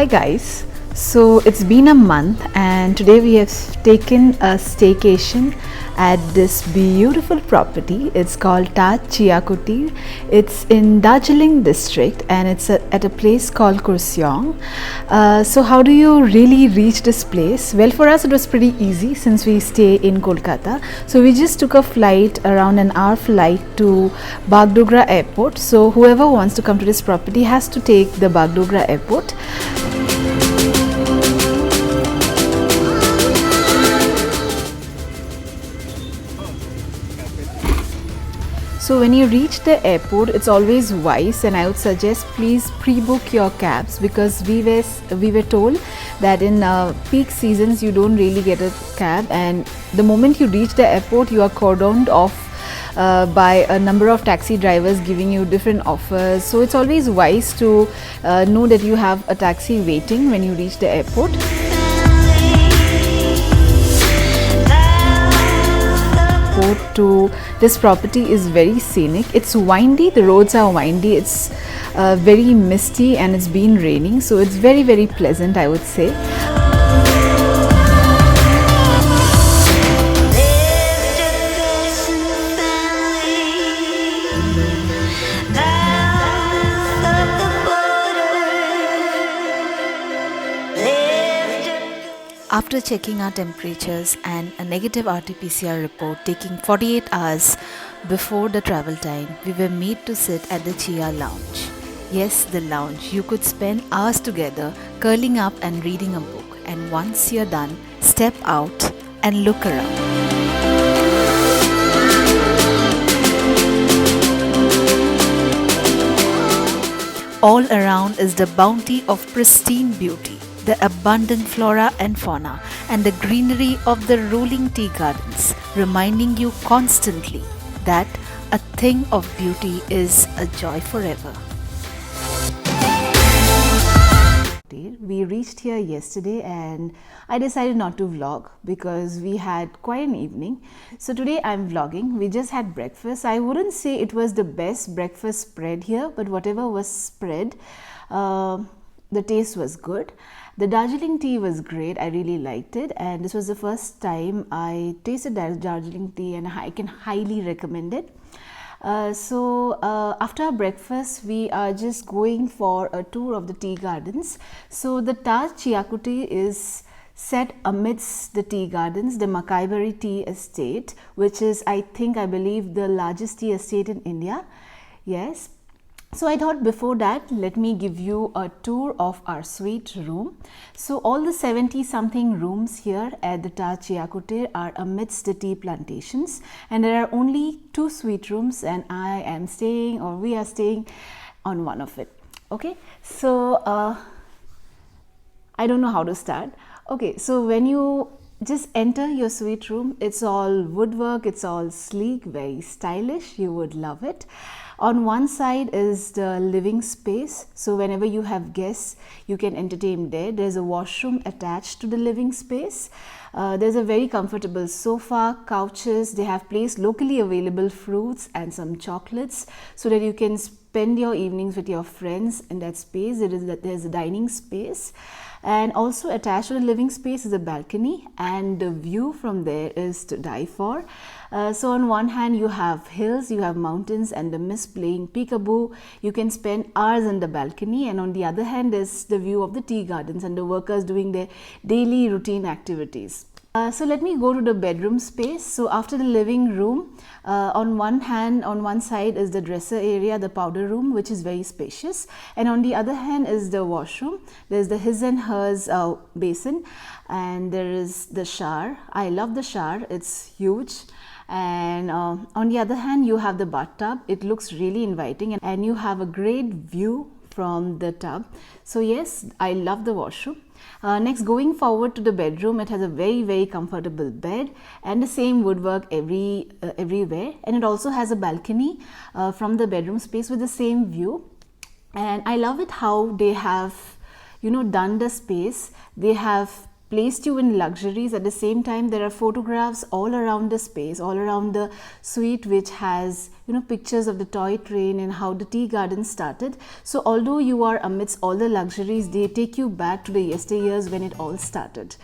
guys, so it's been a month and today we have taken a staycation at this beautiful property. It's called Taj Chia Kutir. It's in Darjeeling district and it's at a place called Kurseong. So how do you really reach this place? Well, for us it was pretty easy since we stay in Kolkata. So we just took a flight, around an hour flight to Bagdogra airport. So whoever wants to come to this property has to take the Bagdogra airport. So when you reach the airport, it's always wise, and I would suggest please pre-book your cabs, because we were told that in peak seasons you don't really get a cab, and the moment you reach the airport you are cordoned off by a number of taxi drivers giving you different offers. So it's always wise to know that you have a taxi waiting when you reach the airport. To this property is very scenic. It's windy, the roads are windy, it's very misty, and it's been raining, so it's very pleasant, I would say. After checking our temperatures and a negative RT-PCR report taking 48 hours before the travel time, we were made to sit at the Chia lounge. Yes, the lounge. You could spend hours together curling up and reading a book, and once you're done, step out and look around. All around is the bounty of pristine beauty, the abundant flora and fauna, and the greenery of the rolling tea gardens, reminding you constantly that a thing of beauty is a joy forever. We reached here yesterday and I decided not to vlog because we had quite an evening. So today I'm vlogging. We just had breakfast. I wouldn't say it was the best breakfast spread here, but whatever was spread, the taste was good. The Darjeeling tea was great. I really liked it, and this was the first time I tasted Darjeeling tea, and I can highly recommend it. After our breakfast, we are just going for a tour of the tea gardens. So the Taj Chia Kutir is set amidst the tea gardens, the Makaiberry Tea Estate, which is, I believe, the largest tea estate in India. Yes. So I thought before that, let me give you a tour of our suite room. So all the 70 something rooms here at the Taj Chia Kutir are amidst the tea plantations, and there are only 2 suite rooms, and we are staying on one of it. Okay, so I don't know how to start. Okay, so when you just enter your suite room, it's all woodwork, it's all sleek, very stylish, you would love it. On one side is the living space, so whenever you have guests, you can entertain there. There's a washroom attached to the living space. There's a very comfortable sofa, couches. They have placed locally available fruits and some chocolates so that you can spend your evenings with your friends in that space. There's a dining space. And also attached to the living space is a balcony, and the view from there is to die for. So on one hand you have hills, you have mountains, and the mist playing peekaboo. You can spend hours in the balcony, and on the other hand is the view of the tea gardens and the workers doing their daily routine activities. So let me go to the bedroom space. So after the living room, on one side is the dresser area, the powder room, which is very spacious, and on the other hand is the washroom. There's the his and hers basin, and there is the shower. I love the shower, it's huge. And on the other hand you have the bathtub. It looks really inviting, and you have a great view from the tub. So yes, I love the washroom. Next, going forward to the bedroom, it has a very comfortable bed and the same woodwork everywhere, and it also has a balcony from the bedroom space with the same view. And I love it how they have done the space. They have placed you in luxuries. At the same time, there are photographs all around the space, all around the suite, which has pictures of the toy train and how the tea garden started. So although you are amidst all the luxuries, they take you back to the yesteryears when it all started.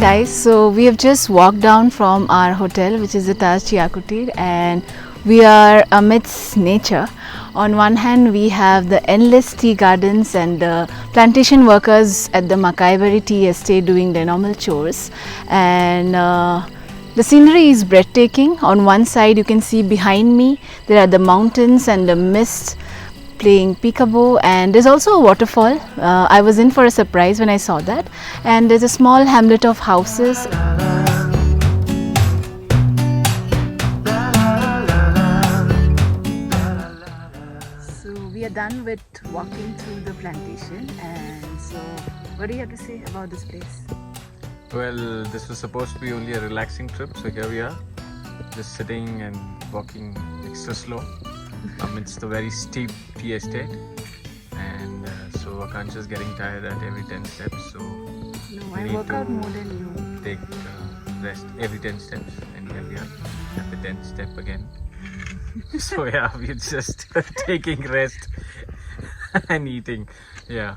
Guys, so we have just walked down from our hotel, which is the Taj Chia Kutir, and we are amidst nature. On one hand, we have the endless tea gardens and the plantation workers at the Makaiberry Tea Estate doing their normal chores, and the scenery is breathtaking. On one side, you can see behind me there are the mountains and the mist playing peekaboo, and there's also a waterfall. I was in for a surprise when I saw that, and there's a small hamlet of houses. So we are done with walking through the plantation, and so what do you have to say about this place? Well, this was supposed to be only a relaxing trip, so here we are, just sitting and walking extra slow amidst the very steep tea estate, and so Akansha is getting tired at every 10 steps, so no, I work out more than you. Take rest every 10 steps, and here we are at the 10th step again. So yeah, we're just taking rest and eating. Yeah.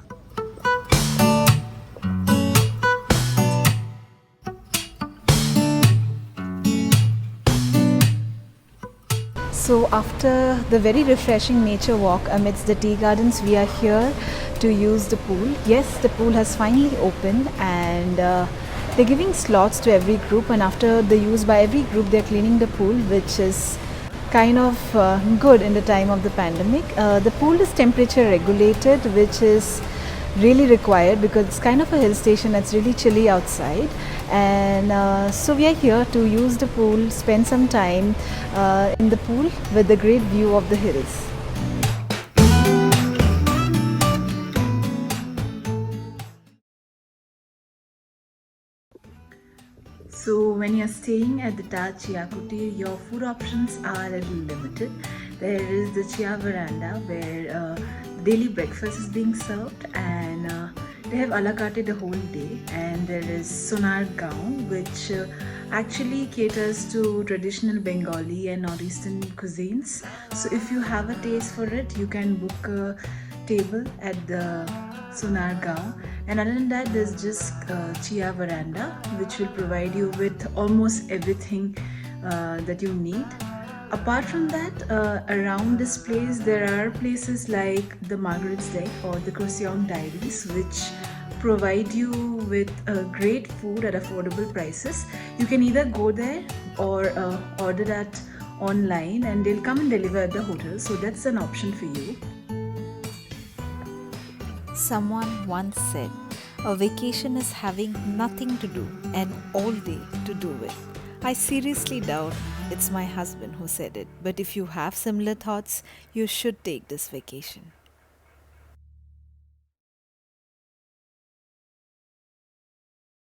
So after the very refreshing nature walk amidst the tea gardens, we are here to use the pool. Yes, the pool has finally opened, and they're giving slots to every group, and after the use by every group, they're cleaning the pool, which is kind of good in the time of the pandemic. The pool is temperature regulated, which is really required because it's kind of a hill station. It's really chilly outside, and so we are here to use the pool, spend some time in the pool with the great view of the hills. So when you're staying at the Taj Chia Kutir, your food options are a little limited. There is the Chia Veranda where daily breakfast is being served, and they have a la carte the whole day. And there is Sonar Gaon, which actually caters to traditional Bengali and Northeastern cuisines. So if you have a taste for it, you can book a table at the Sonar Gaon. And other than that, there's just Chia Veranda, which will provide you with almost everything that you need. Apart from that, around this place, there are places like the Margaret's Deck or the Croissant Diaries, which provide you with great food at affordable prices. You can either go there or order that online, and they'll come and deliver at the hotel. So that's an option for you. Someone once said, a vacation is having nothing to do and all day to do it. I seriously doubt it's my husband who said it, but if you have similar thoughts, you should take this vacation.